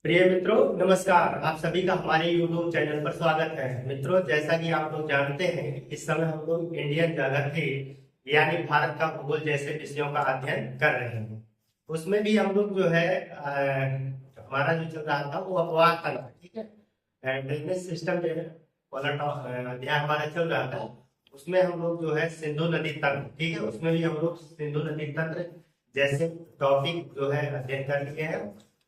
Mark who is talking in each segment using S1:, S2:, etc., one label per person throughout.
S1: प्रिय मित्रों, नमस्कार। आप सभी का हमारे YouTube चैनल पर स्वागत है। मित्रों, जैसा कि आप लोग जानते हैं, इस समय हम लोग इंडियन ज्योग्राफी यानी भारत का भूगोल जैसे विषयों का अध्ययन कर रहे हैं। उसमें भी हम लोग जो है हमारा जो चल रहा था वो अपवाह तंत्र, ठीक है, ड्रेनेज सिस्टम जो है वाला अध्याय हमारा चल रहा था। उसमें हम लोग जो है सिंधु नदी तंत्र, ठीक है, उसमें भी हम लोग सिंधु नदी तंत्र जैसे टॉपिक जो है अध्ययन कर लिए हैं।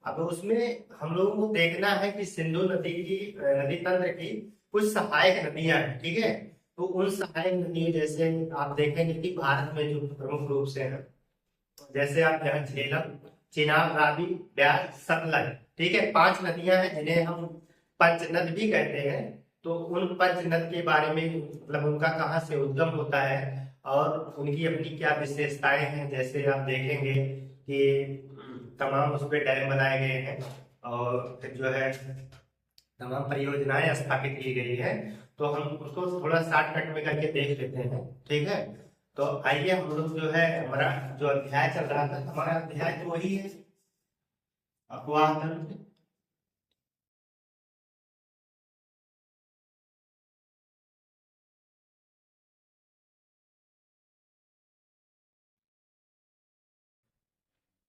S1: अब उसमें हम लोगों को देखना है कि सिंधु नदी की नदी तंत्र की कुछ सहायक नदियां हैं, ठीक है। तो उन सहायक नदियों जैसे आप देखेंगे कि भारत में जो प्रमुख रूप से है, जैसे आप यहाँ झेलम, चिनाब, रावी, ब्यास, सतलज, ठीक है, 5 नदियां हैं जिन्हें हम पंचनद भी कहते हैं। तो उन पंचनद के बारे में मतलब उनका कहाँ से उद्गम होता है और उनकी अपनी क्या विशेषताएं हैं, जैसे आप देखेंगे कि तमाम उस पे डैम बनाए गए हैं और जो है तमाम परियोजनाएं स्थापित की गई है। तो हम उसको थोड़ा शॉर्टकट में करके देख लेते हैं, ठीक है। तो आइए हम लोग जो है हमारा जो अध्याय चल रहा था, हमारा अध्याय तो वही है, अपवाह तंत्र।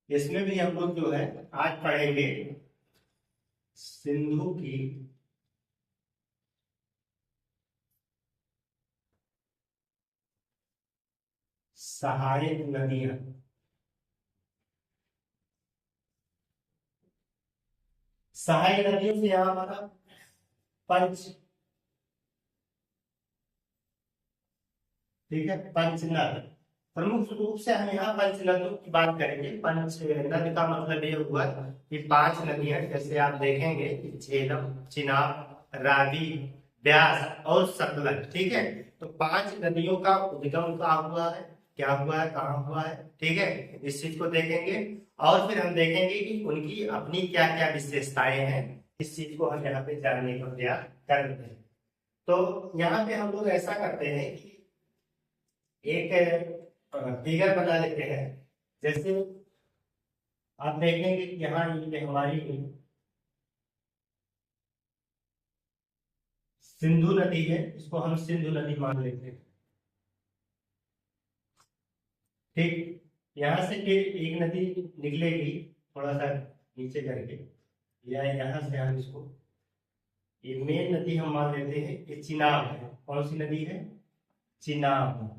S1: इसमें भी हम लोग जो है आज पढ़ेंगे सिंधु की सहायक नदियां। सहायक नदियों से यहाँ हमारा पंच, ठीक है, पंचनद। प्रमुख रूप से हम यहाँ पंचनदों की बात करेंगे। पंच नद का मतलब ये हुआ कि 5 नदियां, जैसे आप देखेंगे कि झेलम, चिनाब, रावी, ब्यास और सतलज, ठीक है। तो 5 नदियों का उद्गम कहाँ हुआ है, क्या हुआ है, कहाँ हुआ है, ठीक है, इस चीज को देखेंगे। और फिर हम देखेंगे कि उनकी अपनी क्या क्या विशेषताएं हैं। इस चीज को हम यहाँ पे जानने का प्रयास करते हैं। तो यहाँ पे हम लोग ऐसा करते हैं कि एक फिगर बना लेते हैं। जैसे आप देखेंगे कि यहाँ ये हमारी सिंधु नदी है, इसको हम सिंधु नदी मान लेते हैं, ठीक। यहाँ से फिर एक नदी निकलेगी थोड़ा सा नीचे करके, या यहाँ से हम इसको ये मेन नदी हम मान लेते हैं, ये चिनाब है। कौन सी नदी है? चिनाब।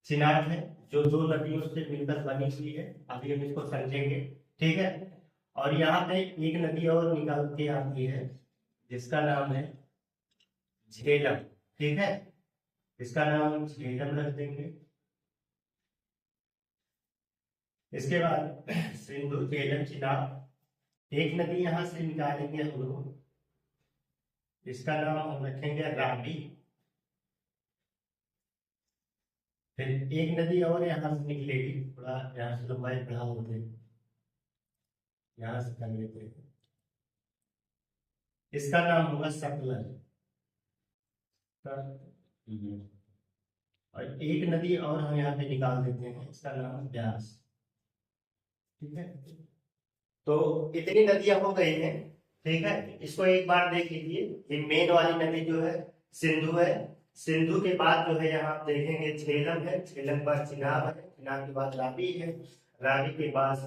S1: चिनाब है जो 2 नदियों से मिलकर बनी हुई है। अभी हम इसको समझेंगे, ठीक है। और यहाँ पे एक नदी और निकल के आती है जिसका नाम है झेलम, ठीक है। इसका नाम झेलम रख देंगे। इसके बाद सिंधु, झेलम, चिनाब, एक नदी यहाँ से निकालेंगे हम लोग, इसका नाम हम रखेंगे रावी। फिर एक नदी और यहाँ से निकलेगी, थोड़ा यहाँ से लंबाई बढ़ा होते हैं, यहाँ से कर लेते हैं, इसका नाम होगा सतलज। और एक नदी और हम यहाँ पे निकाल देते हैं, इसका नाम है ब्यास, ठीक है। तो इतनी नदियां हो गई हैं, ठीक है। इसको एक बार देख लीजिए, ये मेन वाली नदी जो है सिंधु है। सिंधु के बाद जो है यहाँ आप देखेंगे झेलम है, झेलम के बाद चिनाब है, चिनाब के बाद रावी है, रावी के बाद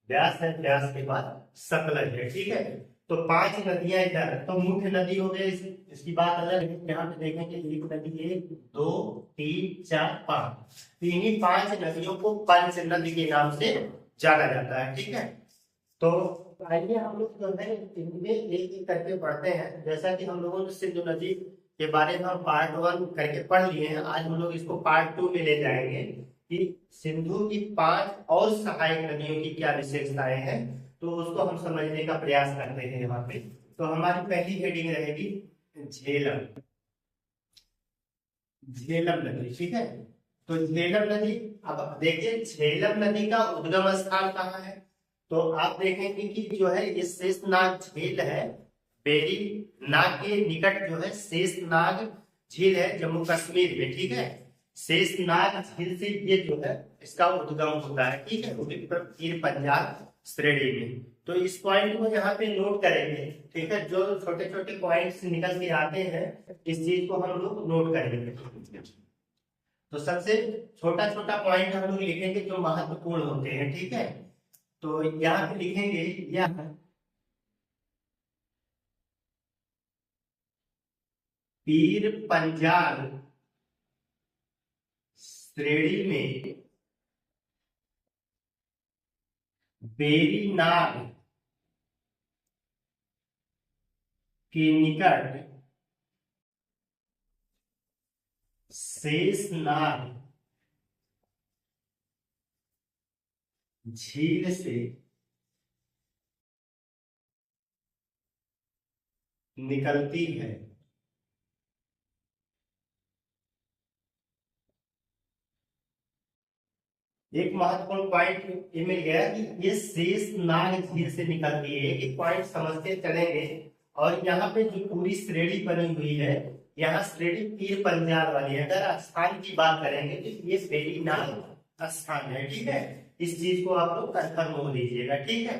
S1: ब्यास है, ब्यास के बाद सतलज है, ठीक है। तो 5 नदियां इधर, तो मुख्य नदी हो गई, इसकी बात अलग है। यहाँ पे देखेंगे एक नदी, 1 2 3 4 5, तो इन्हीं 5 नदियों को पंच नदी के नाम से जाना जाता है, ठीक है। तो आइए हम लोग जो है इनमें एक एक करके पढ़ते हैं। जैसा कि हम लोगों ने सिंधु नदी के बारे में हम पार्ट 1 करके पढ़ लिए हैं, आज हम लोग इसको पार्ट 2 में ले जाएंगे कि सिंधु की 5 और सहायक नदियों की क्या विशेषताएं हैं। तो उसको हम समझने का प्रयास करते हैं यहाँ पे। तो हमारी पहली हेडिंग रहेगी झेलम, झेलम नदी, ठीक है। तो झेलम नदी, अब देखिए झेलम नदी का उद्गम स्थान कहाँ है। तो आप देखेंगे कि जो है ये शेषनाग झील है, बेरी नाग के निकट जो है शेषनाग झील है, जम्मू कश्मीर में, ठीक है। शेषनाग झील से ये जो है इसका उद्गम होता है, ठीक है। पीर पंजाल श्रेणी में। तो इस पॉइंट को यहाँ पे नोट करेंगे, ठीक है। जो छोटे छोटे पॉइंट्स निकल के आते हैं इस चीज को हम लोग नोट करेंगे। तो सबसे छोटा छोटा पॉइंट हम लोग लिखेंगे जो महत्वपूर्ण होते हैं, ठीक है। तो यहाँ पे लिखेंगे यह पीर पंजाल श्रेणी में बेरीनाग के निकट शेषनाग झील से निकलती है। एक महत्वपूर्ण पॉइंट ये मिल गया कि ये शेषनाग झील से निकलती है, एक पॉइंट समझते चलेंगे। और यहाँ पे जो पूरी श्रेणी बनी हुई है, यहाँ श्रेणी पीर पंजाल वाली है। अगर स्थान की बात करेंगे तो ये बेरीनाग स्थान है, ठीक है। इस चीज को आप लोग कंफर्म हो लीजिएगा, ठीक है।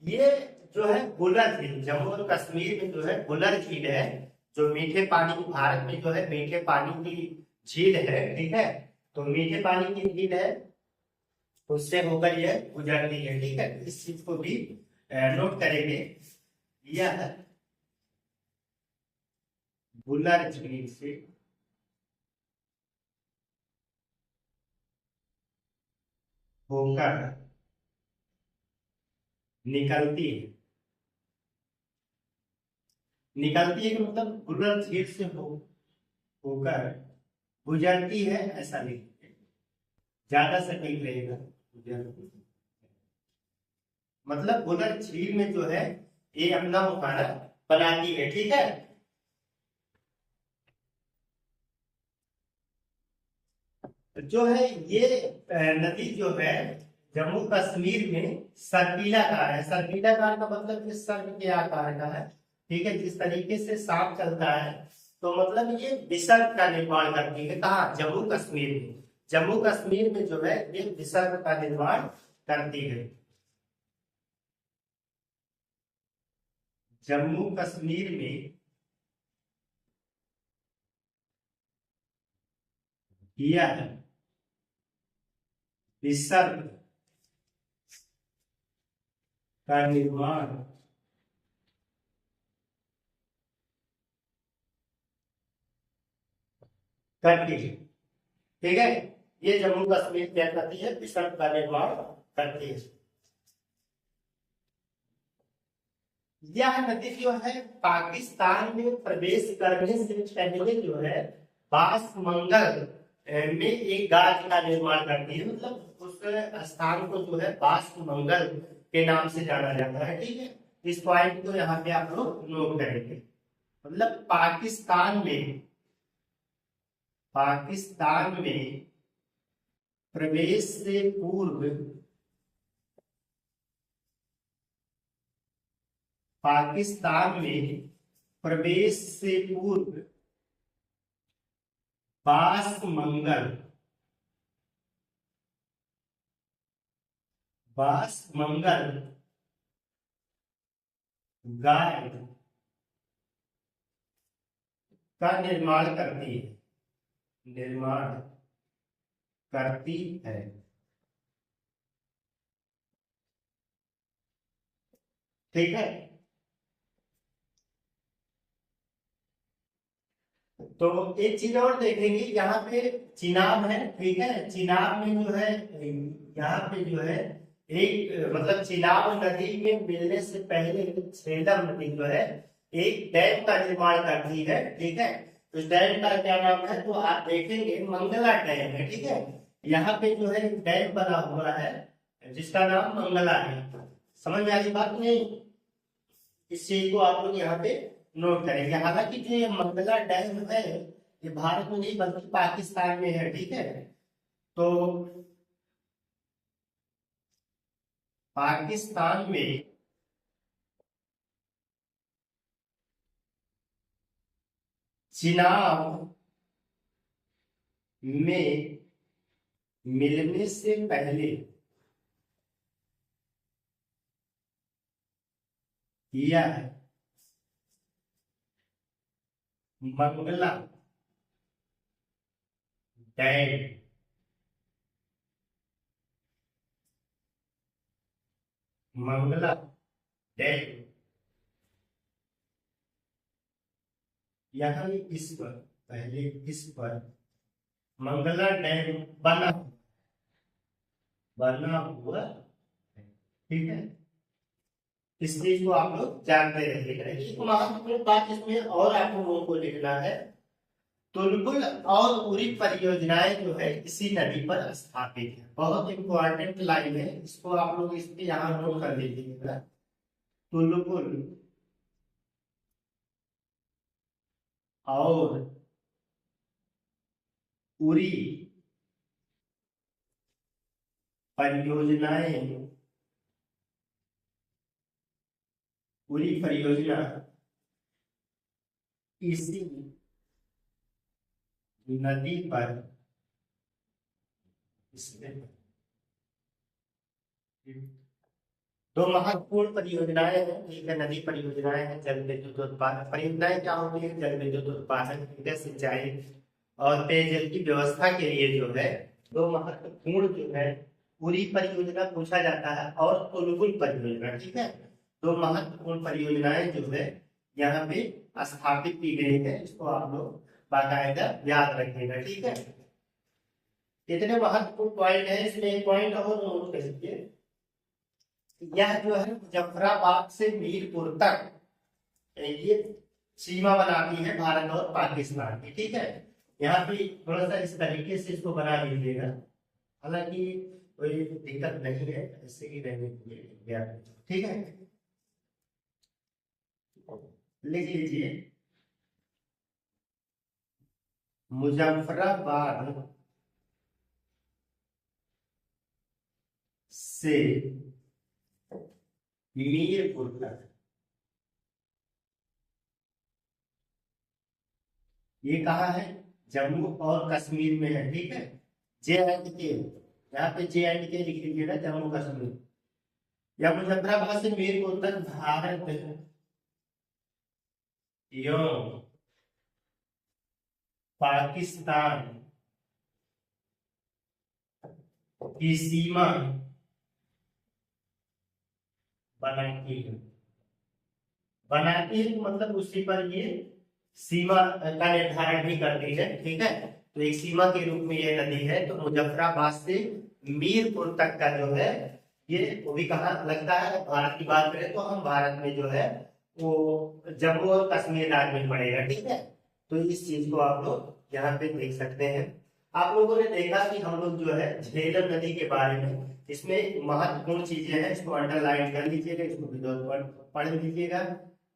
S1: ये जो है बुलर झील, जम्मू और कश्मीर में जो है बुलर झील है, जो मीठे पानी, भारत में जो है मीठे पानी की झील है, ठीक है। तो मीठे पानी की झील है, उससे होकर यह गुजरती है, ठीक है। इस चीज को भी नोट करेंगे। यह बुलर झील से होकर निकलती है। निकलती है कि मतलब बुलर झील से होकर गुजरती है, ऐसा लिखिए, ज्यादा सटीक रहेगा। मतलब बुलर झील में जो है ये अपना मुहाना बनाती है, ठीक है। जो है ये नदी जो है जम्मू कश्मीर में सर्पिलाकार है। सर्पिलाकार का मतलब ये सर्प के आकार का है, ठीक है। जिस तरीके से सांप चलता है, तो मतलब ये विसर्ग का निर्माण करती है। कहाँ? जम्मू कश्मीर में। जम्मू कश्मीर में जो है ये विसर्ग का निर्माण करती है। जम्मू कश्मीर में यह विसर्ग का निर्माण करती है, ठीक है। ये जम्मू कश्मीर क्या करती है? विसर्ग का निर्माण करती है। यह नदी जो है पाकिस्तान में प्रवेश करने से पहले जो है बासमंगल में एक गाज का निर्माण करती है। मतलब उस स्थान को जो है बासमंगल के नाम से जाना जाता है, ठीक है। इस पॉइंट को यहाँ पे आप लोग नोट करेंगे। मतलब पाकिस्तान में प्रवेश से पूर्व पाकिस्तान में प्रवेश से पूर्व बासमंगल गाय का निर्माण करती है, ठीक है। तो एक चीज और देखेंगे, यहाँ पे चिनाब है, ठीक है। चिनाब में जो है, यहाँ पे जो है एक मतलब चिनाब नदी में मिलने से पहले झेलम नदी जो है एक डैम का निर्माण करती है, ठीक है। उस डैम का क्या नाम है? तो आप देखेंगे मंगला डैम है, ठीक है। यहाँ पे जो है डैम बना हुआ है जिसका नाम मंगला है। समझ में आ रही बात नहीं? इस चीज को आप लोग यहाँ पे नोट करेंगे। हालांकि जो ये मंगला डैम है ये भारत में नहीं बल्कि पाकिस्तान में है, ठीक है। तो पाकिस्तान में चिनाब में मिलने से पहले किया है। मंगला डैम, मंगला डैम, यहाँ इस पर, पहले इस पर मंगला डैम बना हुआ है। ठीक है, इस चीज को आप लोग जानते रहिएगा। एक महत्वपूर्ण बात इसमें और आप लोगों को लिखना है, तुलबुल और उरी परियोजनाएं जो है इसी नदी पर स्थापित है। बहुत इंपॉर्टेंट लाइन है, इसको आप लोग इसके यहाँ नोट कर लीजिएगा। तुलबुल और उरी परियोजनाएं, पूरी परियोजना इसी नदी पर, इसमें दो महत्वपूर्ण परियोजनाएं हैं। एक है नदी परियोजनाएं हैं, जल विद्युत उत्पादन परियोजनाएं क्या होती है, जल विद्युत उत्पादन, सिंचाई और पेयजल की व्यवस्था के लिए जो है दो महत्वपूर्ण जो है पूरी परियोजना पूछा जाता है और तुलबुल परियोजना। ठीक है, दो महत्वपूर्ण परियोजनाएं जो है यहाँ पे स्थापित की गई है, इसको आप लोग बाकायदा याद रखिएगा। ठीक है, इतने महत्वपूर्ण पॉइंट है। इसमें एक पॉइंट और नोट कर लीजिए, यह जो है मुजफ्फराबाद से मीरपुर तक ये सीमा बनाती है भारत और पाकिस्तान की। ठीक है, यहाँ पे थोड़ा सा इस तरीके से इसको बना लीजिएगा, हालांकि कोई दिक्कत नहीं है, ऐसे ही रहने के लिए। ठीक है, लिख लीजिए मुजफ्फराबाद से मीरपुर तक, ये कहा है जम्मू और कश्मीर में है। ठीक है, JNK, यहाँ पे JNK लिख लीजिएगा, जम्मू कश्मीर। या मुजफ्फराबाद से मीरपुर तक भारत एवं पाकिस्तान की सीमा बनाती है। बनाती है मतलब उसी पर ये सीमा का निर्धारण भी करती है। ठीक है, तो एक सीमा के रूप में ये नदी है। तो मुजफ्फराबाद से मीरपुर तक का जो है ये, वो भी कहाँ लगता है, भारत की बात करें तो हम भारत में जो है वो जम्मू और कश्मीर राज्य में पड़ेगा। ठीक है, तो इस चीज को आप लोग यहाँ पे देख सकते हैं। आप लोगों ने देखा कि हम लोग जो है झेलम नदी के बारे में, इसमें महत्वपूर्ण चीजें हैं, इसको अंडरलाइन कर लीजिएगा, इसको भी पढ़ लीजिएगा।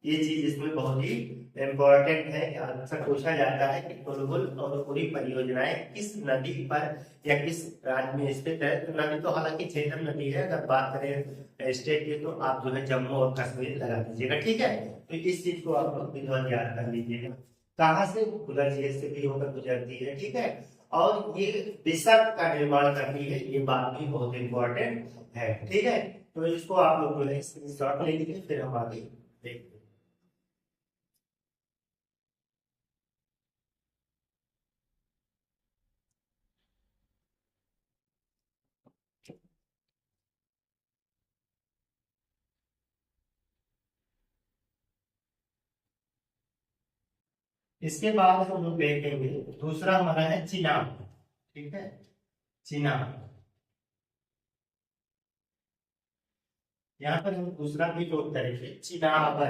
S1: ये चीज इसमें बहुत ही इम्पोर्टेंट है, अक्सर पूछा जाता है कि तुलबुल और पूरी परियोजनाएं किस नदी पर या किस राज्य में स्थित है। तो नदी तो हालांकि झेलम नदी है, अगर बात करें स्टेट की तो आप जो है जम्मू और कश्मीर लगा दीजिएगा। ठीक है, तो इस चीज को आप लोग विजुअल याद कर लीजिएगा, कहाँ से गुजर से भी होकर गुजरती है। ठीक है, और ये विसर्ग का निर्माण करती है, ये बात भी बहुत इंपॉर्टेंट है। ठीक है, तो इसको आप लोग जो है स्क्रीनशॉट ले लीजिए, फिर हम आगे देखते हैं। इसके बाद हम लोग देखेंगे दूसरा हमारा है चिनाब। ठीक है, चिनाब, यहाँ पर हम दूसरा भी नोट करेंगे, चिनाब।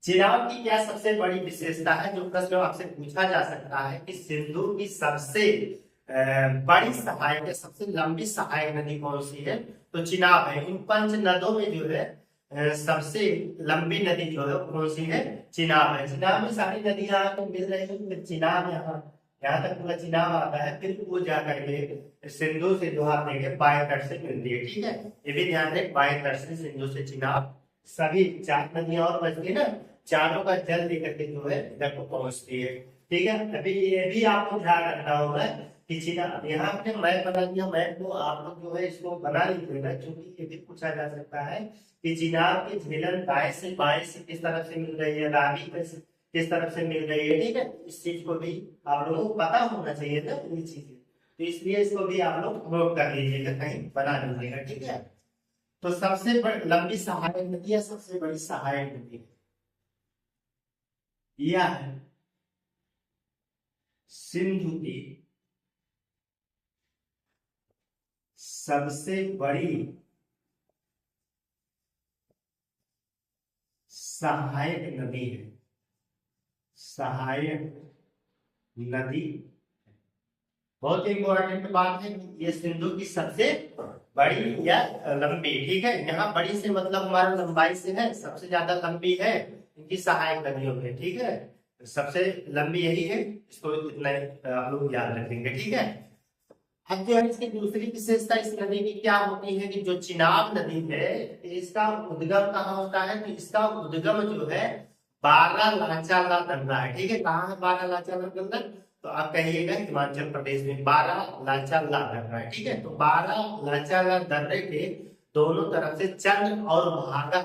S1: चिनाब की क्या सबसे बड़ी विशेषता है, जो प्रश्न आपसे पूछा जा सकता है कि सिंधु की सबसे बड़ी सहायक, सबसे लंबी सहायक नदी कौन सी है, तो चिनाब है। इन पंच नदों में जो है सबसे लंबी नदी जो है कौन सी है, चिनाब है। चिनाब में सारी नदियां आपको मिल रही है, फिर चिनाब यहाँ तक पूरा चिनाब आता है, फिर वो जाकर के सिंधु से जो आप देखें बाएं तट से मिलती है। ठीक है, ये भी ध्यान रखें, बाएं तट से सिंधु से चिनाब सभी 4 नदियां और बचती ना, चारों का जल लेकर के जो है इधर को पहुंचती है। ठीक है, अभी ये भी आपको ध्यान रखना होगा कि चिनाब, यहाँ पे मैप बना दिया, मैप को आप लोग जो है इसको बना लीजिएगा, क्योंकि ये भी पूछा जा सकता है कि चिनाब की झेलम दाएं से बाएं से किस तरफ से मिल रही है, रावी किस तरफ से मिल रही है। ठीक है, इस चीज को भी आप लोगों को पता होना चाहिए ना ये चीजें, तो इसलिए इसको भी आप लोग नोट कर लीजिएगा, कहीं बना लीजिएगा। ठीक है, तो सबसे लंबी सहायक नदी है, सबसे बड़ी सहायक नदी यह है सिंधु की सबसे बड़ी सहायक नदी है, सहायक नदी। बहुत इंपॉर्टेंट बात है, ये सिंधु की सबसे बड़ी या लंबी। ठीक है, यहाँ बड़ी से मतलब हमारा लंबाई से है, सबसे ज्यादा लंबी है इनकी सहायक नदियों में। ठीक है, सबसे लंबी यही है, इसको इतना आप लोग याद रखेंगे। ठीक है, अब जो है इसकी दूसरी विशेषता इस नदी की क्या होती है कि जो चिनाब नदी है, इसका उद्गम कहाँ होता है, तो इसका उद्गम जो है बारालाचाला दर्रा है। ठीक है, कहाँ है बारालाचाला दर्रा, तो आप कहिएगा हिमाचल प्रदेश में बारालाचाला दर्रा है। ठीक है, तो बारालाचाला दर्रे के दोनों तरफ से चंद्र और भागा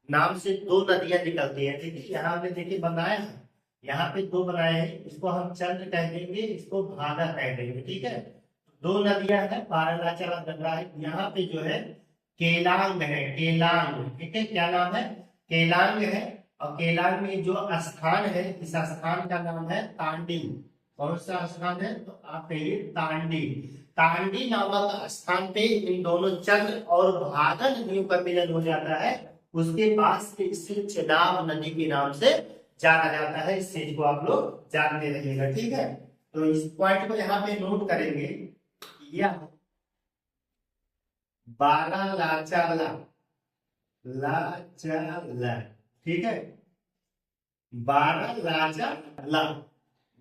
S1: नाम से 2 नदियां निकलती हैं। ठीक है, यहाँ पे देखिए बनाए हैं, यहाँ पे 2 बनाए हैं, इसको हम चंद्र कह देंगे, इसको भागा कह देंगे। ठीक है, 2 नदियां हैं, बारालाचा और गंगा है। यहाँ पे जो है केलांग है, केलांग। ठीक है, क्या नाम है, केलांग है। और केलांग में जो स्थान है, इस स्थान का नाम है तांडी। कौन सा स्थान है, तो आप कहिए तांडी। तांडी नामक स्थान पे इन दोनों चंद्र और भागा नदियों का मिलन हो जाता है, उसके पास इसे चिनाब नदी के नाम से जाना जाता है। इस चीज को आप लोग जानते रहिएगा। ठीक है, तो इस पॉइंट को यहाँ पे नोट करेंगे, यह बारालाचाला लाचाला। ठीक है, बारालाचाला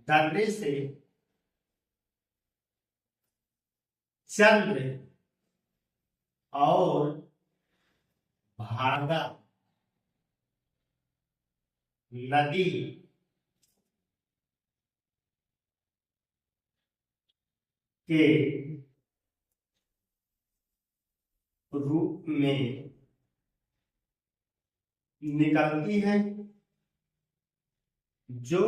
S1: दर्रे से चंद्र और भागा नदी के रूप में निकलती है, जो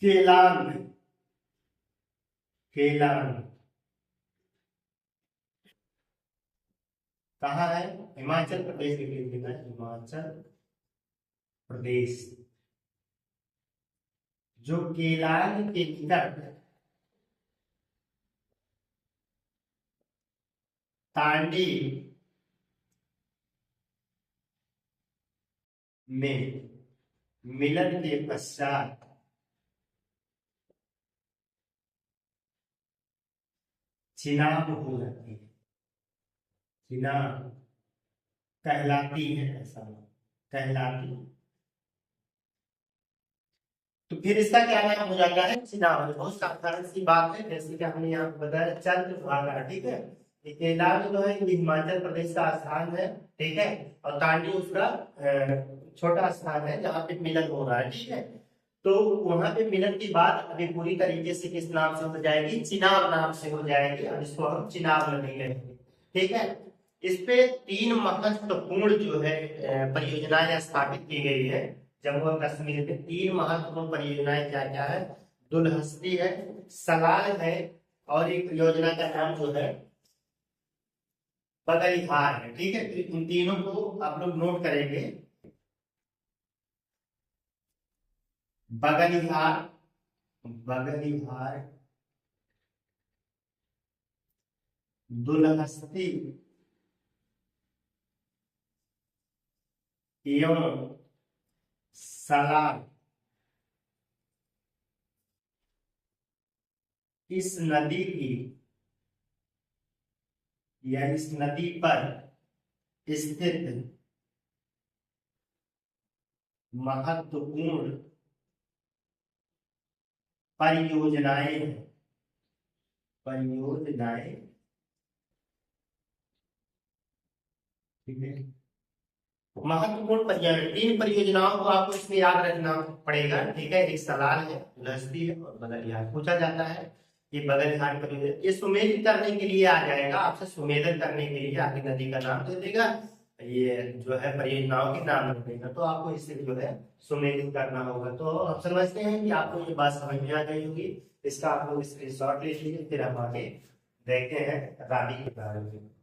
S1: केलांग, केलांग कहाँ है, हिमाचल प्रदेश के है, हिमाचल प्रदेश। जो केलांग के निकट तांडी में मिलन के पश्चात चिनाब हो जाती है, चिनाब कहलाती है, ऐसा कहलाती। तो फिर इसका क्या नाम हो जाता है, चिनाब। बहुत साधारण सी बात है, जैसे कि हमने यहाँ पे बताया चंद्रभागा। ठीक है, ये केलांग जो है ये हिमाचल प्रदेश का स्थान है। ठीक है, और तांडी उसका छोटा स्थान है जहाँ पे मिलन हो रहा है। ठीक है, तो वहां पे मिलन की बात अभी पूरी तरीके से किस नाम से हो जाएगी, चिनाब नाम से हो जाएगी, और इसको हम चिनाब नदी कहेंगे। ठीक है, इस पे 3 महत्वपूर्ण जो है परियोजनाएं स्थापित की गई है जम्मू और कश्मीर में। 3 महत्वपूर्ण परियोजनाएं क्या क्या है, दुलहस्ती है, सलाल है, और एक योजना का नाम जो है बगलिहार है। ठीक है, तो इन तीनों को आप लोग नोट करेंगे, बगलिहार, बगलिहार, दुलहस्ती एवं सलाल। इस नदी की या इस नदी पर स्थित महत्वपूर्ण परियोजनाएं, परियोजनाएं ठीक है। महत्वपूर्ण परियोजना, 3 परियोजनाओं को आपको इसमें याद रखना पड़ेगा। ठीक है, एक सलाल है, उलहस्ती है और बदरियार। पूछा जाता है कि बदरियार परियोजना ये सुमेलित करने के लिए आ जाएगा, आपसे सुमेलित करने के लिए आगे नदी का नाम दे देगा, ये जो है परियोजनाओं के नाम दे देगा, तो आपको इससे जो है सुमेलित करना होगा। तो हम समझते हैं कि आपको ये बात समझ में आ गई होगी। इसका आप लोग स्क्रीनशॉट ले लीजिए, फिर हम आगे देखते हैं राबी के बारे में।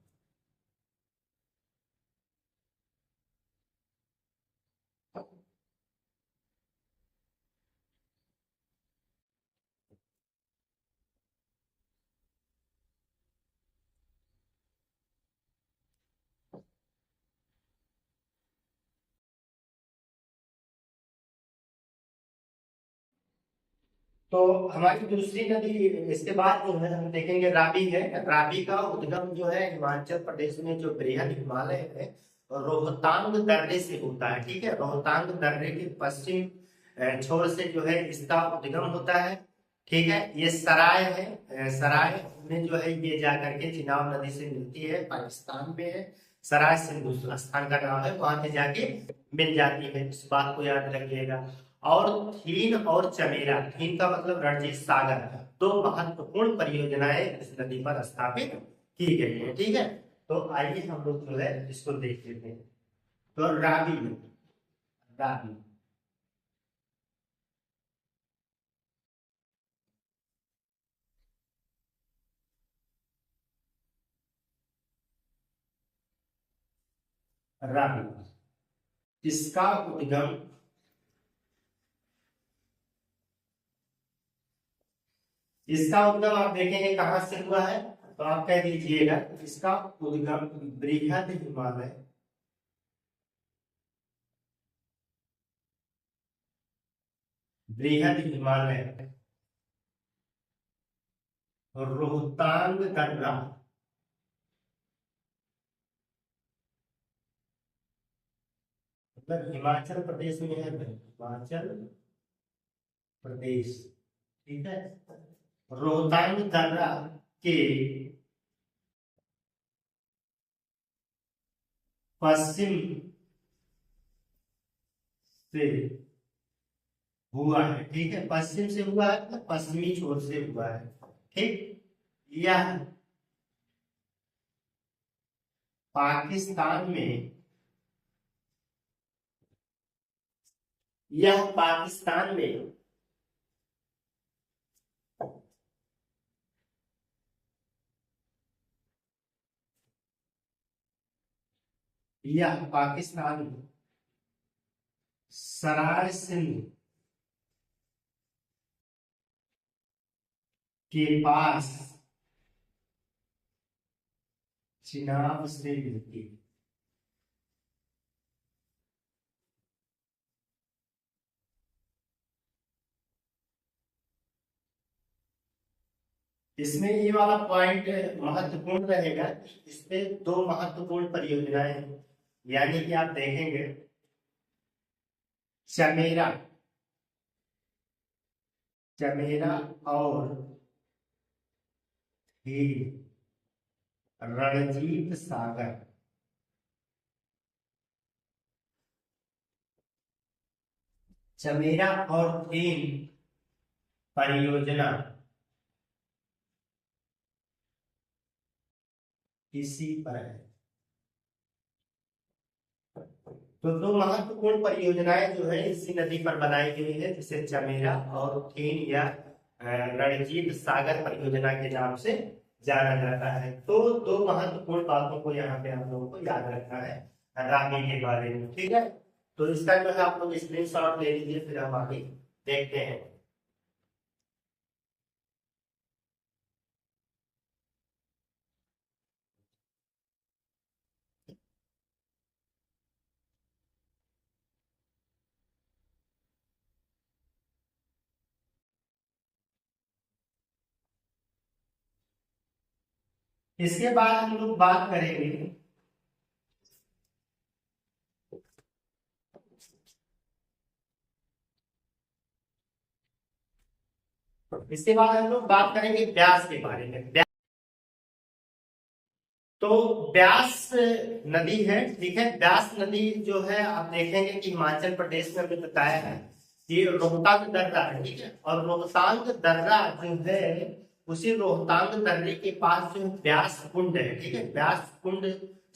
S1: तो हमारी दूसरी नदी इसके बाद जो है हम देखेंगे रावी है। रावी का उद्गम जो है हिमाचल प्रदेश में जो बृहद हिमालय है रोहतांग दर्रे से होता है। ठीक है, रोहतांग दर्रे के पश्चिम छोर से जो है इसका उद्गम होता है। ठीक है, ये सराय है, सराय में जो है ये जाकर के चिनाब नदी से मिलती है, पाकिस्तान में है। सराय सिंधु स्थान का नाम है, वहां पे जाके मिल जाती है, इस बात को याद रखिएगा। और थीन और चमेरा, थीन का मतलब रणजीत सागर, दो महत्वपूर्ण परियोजनाएं इस नदी पर स्थापित की गई है। ठीक है, तो आइए हम लोग जो है इसको देख लेते हैं। तो रावी, रावी रावी इसका उद्गम, इसका उद्गम आप देखेंगे कहां से हुआ है, तो आप कह दीजिएगा इसका उद्गम बृहद हिमालय, बृहद हिमालय रोहतांग दर्रा, मतलब हिमाचल प्रदेश में है, हिमाचल प्रदेश। ठीक है, रोहतांग दर्रा के पश्चिम से हुआ है। ठीक है, पश्चिम से हुआ है मतलब पश्चिमी छोर से हुआ है। ठीक, यह पाकिस्तान में, यह पाकिस्तान में यह पाकिस्तान में सराय सिंध के पास चिनाब से मिलती है। इसमें ये वाला पॉइंट महत्वपूर्ण रहेगा, इसमें दो महत्वपूर्ण परियोजनाएं हैं, यानी कि आप देखेंगे चमेरा, चमेरा और हीर, रणजीत सागर, चमेरा और थीन परियोजना इसी पर है। तो दो महत्वपूर्ण परियोजनाएं जो है इसी नदी पर बनाई गई है, जिसे चमेरा और थीन या रणजीत सागर परियोजना के नाम से जाना जाता है। तो दो महत्वपूर्ण बातों को यहाँ पे हम लोगों को याद रखना है रावी के बारे में। ठीक है, तो इसका जो है आप लोग स्क्रीनशॉट ले लीजिए, फिर हम आगे देखते हैं। इसके बाद हम लोग बात करेंगे, इसके बाद हम लोग बात करेंगे ब्यास के बारे में। तो ब्यास नदी है, ठीक है। ब्यास नदी जो है आप देखेंगे कि हिमाचल प्रदेश में भी बताया है, ये रोहतांग दर्रा है, ठीक है। और रोहतांग दर्रा जो है उसी रोहतांग दर्रे के पास जो ब्यास कुंड है, ठीक है। ब्यास कुंड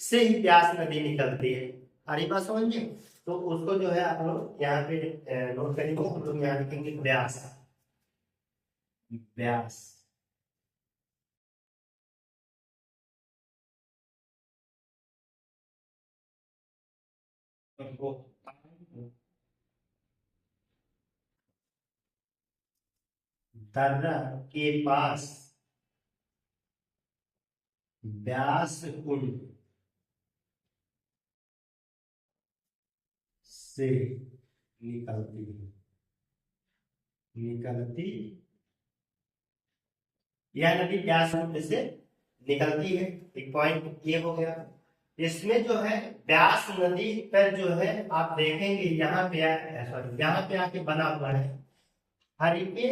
S1: से ही ब्यास नदी निकलती है। हरी बात समझ में। तो उसको जो है आप लोग यहाँ पे नोट करेंगे, हम लोग यहाँ लिखेंगे ब्यास। ब्यास दर्रा के पास ब्यास कुंड से निकलती यह नदी ब्यास कुंड से निकलती है। एक पॉइंट ये हो गया। इसमें जो है ब्यास नदी पर जो है आप देखेंगे यहाँ पे सॉरी यहाँ पे आके बना हुआ है हरिके।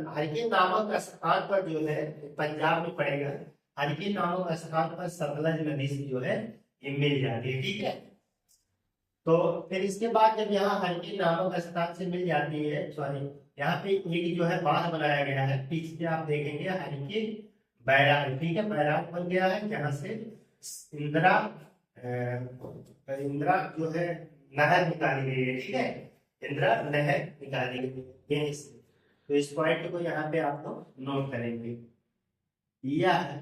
S1: हरिके नामक स्थान पर जो है पंजाब में पड़ेगा। हरिके नामक स्थान पर सतलज नदी से जो है ये मिल जाती है, ठीक है। तो फिर इसके बाद जब यहाँ हरिके नामक स्थान से मिल जाती है, सॉरी यहाँ पे एक जो है बांध बनाया गया है, पीछे आप देखेंगे हरिके बैराज, ठीक है। बैराज बन गया है जहाँ से इंदिरा इंदिरा जो है नहर निकाली गई है, ठीक है। इंदिरा नहर निकाली गई है इससे। तो इस पॉइंट को यहाँ पे आप लोग नोट करेंगे। यह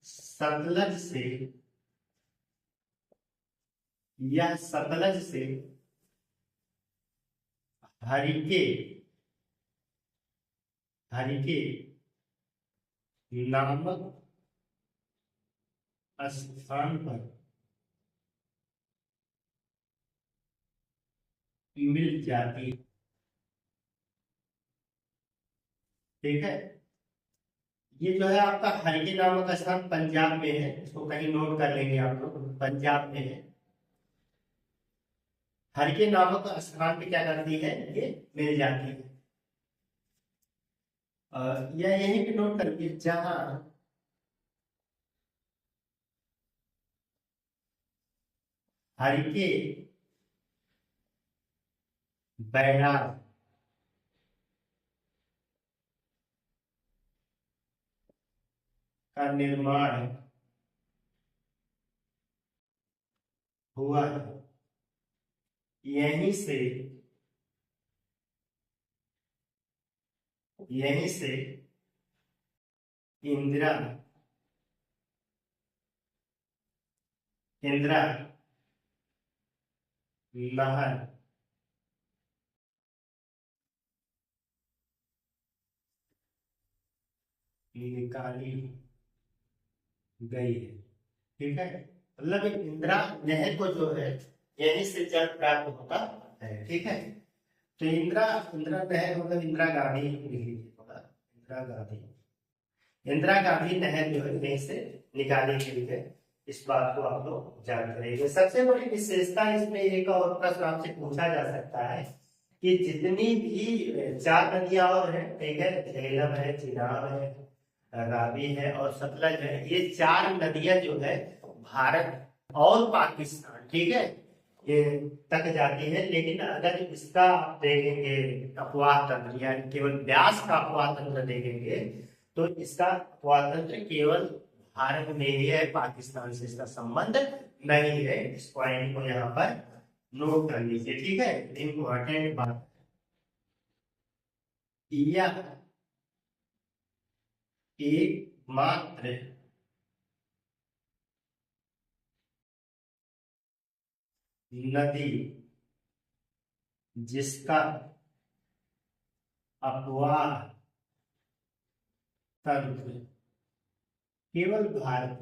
S1: सतलज से हरिके हरिके नामक स्थान पर मिल जाती, ठीक है। ये जो है आपका हरिके नामक स्थान पंजाब में है, इसको कहीं नोट कर लेंगे आप लोग, पंजाब में है। हरिके नामक स्थान पे क्या करती है, ये मिल जाती है। या यहीं पे नोट करके जहां हरिके बैराज का निर्माण हुआ है, यहीं से इंदिरा नहर निकाली गई है, ठीक है। मतलब इंदिरा नहर को जो है यहीं से जल प्राप्त होता है, ठीक है। तो इंदिरा नहर मतलब इंदिरा गांधी, इंदिरा गांधी नहर जो है यहीं से निकाली गई है। इस बात को आप लोग जानते रहिए। सबसे बड़ी विशेषता इसमें एक और प्रश्न आपसे पूछा जा सकता है कि जितनी भी 4 नदियां और है, ठीक है, झेलम है, चिनाब है, रावी है और सतलज है, ये 4 नदियां जो है भारत और पाकिस्तान, ठीक है, ये तक जाती है। लेकिन अगर इसका आप देखेंगे अपवाह तंत्र, यानी केवल ब्यास का अपवाह तंत्र देखेंगे तो इसका अपवाह तंत्र केवल भारत में ही है, पाकिस्तान से इसका संबंध नहीं है। इस पॉइंट को यहाँ पर नोट कर लीजिए, ठीक है। इंपॉर्टेंट बात यह एकमात्र नदी जिसका अपवाह तंत्र केवल भारत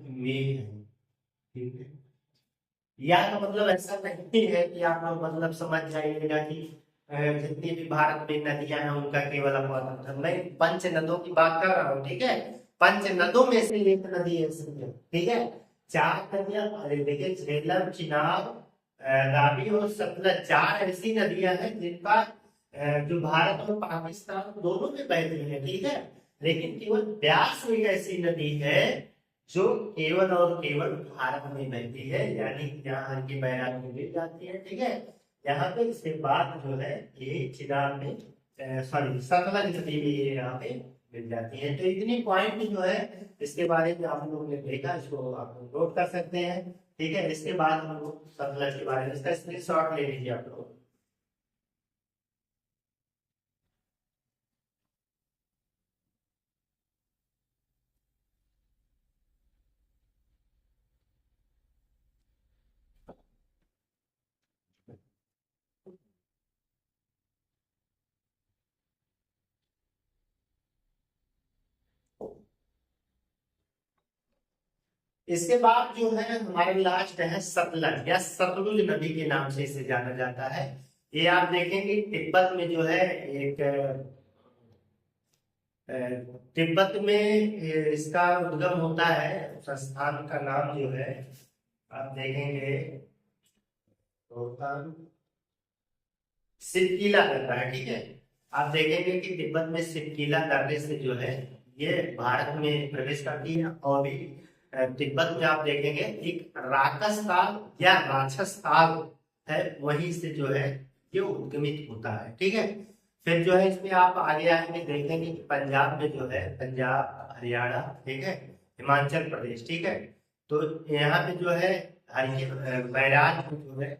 S1: में है, ठीक है। या तो मतलब ऐसा नहीं है कि आप लोग मतलब समझ जाइएगा कि जितनी भी भारत में नदियां हैं उनका केवल अपवाह तंत्र, मैं पंच नदों की बात कर रहा हूँ, ठीक है। पंच नदों में से एक नदी ऐसी है, ठीक है। 4 नदियां, देखिए झेलम, चिनाब, रावी और सतलज, 4 ऐसी नदियां हैं जिनका जो भारत और पाकिस्तान दोनों में बहती है, ठीक है। लेकिन केवल ब्यास एक ऐसी नदी है जो केवल और केवल भारत में बहती है, यानी यहाँ की बैराग में मिल जाती है। ठीक है, यहाँ पे इसके बाद जो है ये चिनाब में सॉरी सतलज नदी में ये यहाँ पे मिल जाती है। तो इतनी पॉइंट जो है इसके बारे में आप लोगों ने देखा, इसको आप लोग नोट कर सकते हैं। ठीक है, इसके बाद हम लोग सतलज के बारे में इसका स्क्रीनशॉट ले लीजिए आप लोग। इसके बाद जो है हमारे लास्ट है सतलज या सतलुज नदी के नाम से इसे जाना जाता है। ये आप देखेंगे तिब्बत में जो है एक तिब्बत में इसका उद्गम होता है। उस स्थान का नाम जो है आप देखेंगे रोहतांग सिपकीला करता है। ठीक है, आप देखेंगे कि तिब्बत में सिपकीला करने से जो है ये भारत में प्रवेश करती है। और भी तिब्बत में आप देखेंगे एक राक्षस काल या राक्षस काल है, वहीं से जो है ये उद्गमित होता है। ठीक है, फिर जो है इसमें आप आगे आएंगे देखेंगे कि पंजाब में जो है पंजाब, हरियाणा, ठीक है, हिमाचल प्रदेश, ठीक है, तो यहाँ पे जो है हल्के बैराज जो है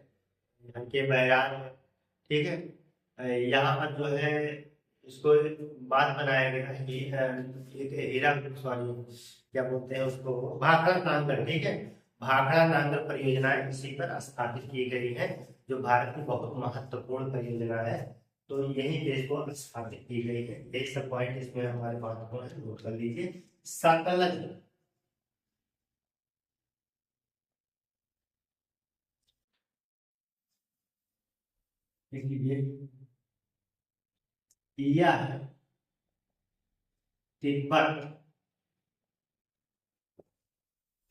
S1: हल्के बैराज, ठीक है, यहाँ पर जो है इसको बात बनाया गया है कि एक हीरा सॉरी क्या बोलते हैं उसको, भाखड़ा नांगल। ठीक है, भाखड़ा नांगल परियोजनाएं इसी पर स्थापित की गई है, जो भारत की बहुत महत्वपूर्ण परियोजना है। तो यही देश को स्थापित की गई है। एक सब पॉइंट इसमें हमारे महत्वपूर्ण है, नोट कर लीजिए। सतलज यह तिब्बत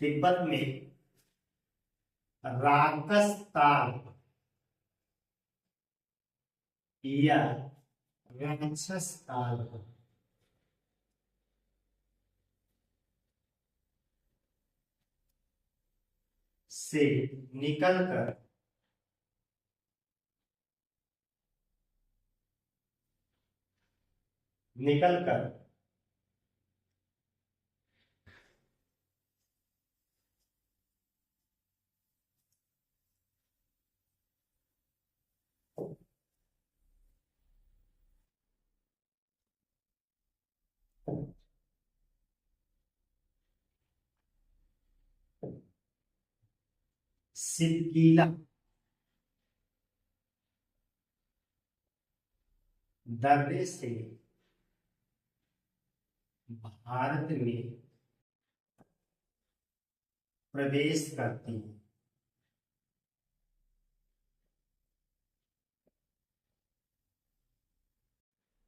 S1: तिब्बत में राक्षसकाल या राक्षसकाल से निकलकर निकलकर सिपकीला दर्रे से भारत में प्रवेश करती है।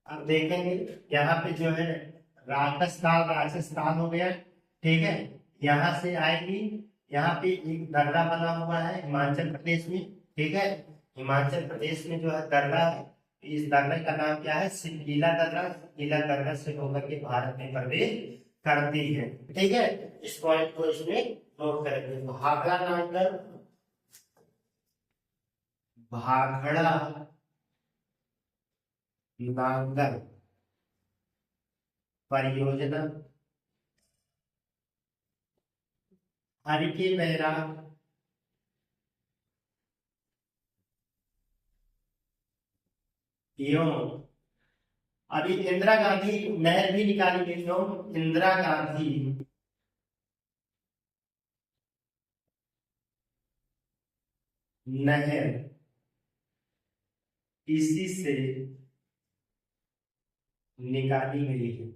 S1: अब देखेंगे यहाँ पे जो है राक्षसकाल हो गया। ठीक है, यहाँ से आएगी, यहाँ पे एक दर्रा बना हुआ है हिमाचल प्रदेश में। ठीक है, हिमाचल प्रदेश में जो है दर्रा है, इस दर्रे का नाम क्या है, सिपकीला दर्रा। सिपकीला दर्रा से होकर के भारत में प्रवेश करती है। ठीक है, इस पॉइंट को इसमें नोट करेंगे। भाखड़ा नांगल भाखड़ा नांगल परियोजना हल्के बैराग एवं अभी इंदिरा गांधी नहर भी निकाली गई हो, इंदिरा गांधी नहर इसी से निकाली गई है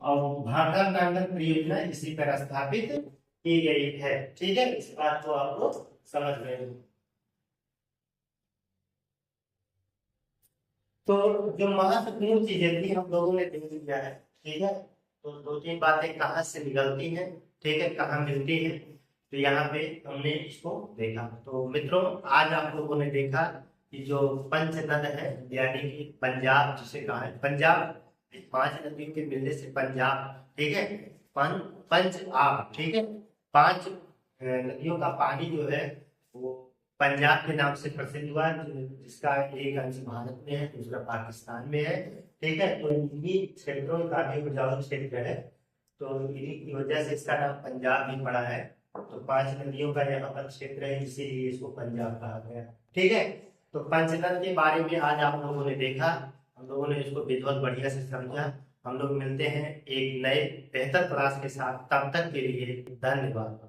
S1: और भाखड़ा नांगल परियोजना इसी पर स्थापित की गई है। ठीक है, इस बात को आप लोग समझ रहे हो। तो जो महत्वपूर्ण चीजें थी हम लोगों ने देख लिया है। ठीक है, तो दो तीन बातें कहाँ से निकलती हैं, ठीक है, कहाँ मिलती है, तो यहाँ पे हमने इसको देखा। तो मित्रों आज आप लोगों ने देखा कि जो पंच नद है, यानी कि पंजाब जिसे कहा है पंजाब, 5 नदियों के मिलने से पंजाब, ठीक है। पंच आप, ठीक है। 5 नदियों का पानी जो है वो पंजाब के नाम से प्रसिद्ध हुआ, जिसका एक अंश भारत में है, दूसरा पाकिस्तान में है, ठीक है। तो इन्हीं क्षेत्रों का भी उपजाऊ क्षेत्र है, तो इन्हीं की वजह से इसका नाम पंजाब भी पड़ा है। तो 5 नदियों का यहाँ पर क्षेत्र है, इसीलिए इसको पंजाब कहा गया, ठीक है। तो पंचनद के बारे में आज आप लोगों ने देखा, हम लोगों ने इसको बहुत बढ़िया से समझा। हम लोग मिलते हैं एक नए बेहतर क्लास के साथ, तब तक के लिए धन्यवाद।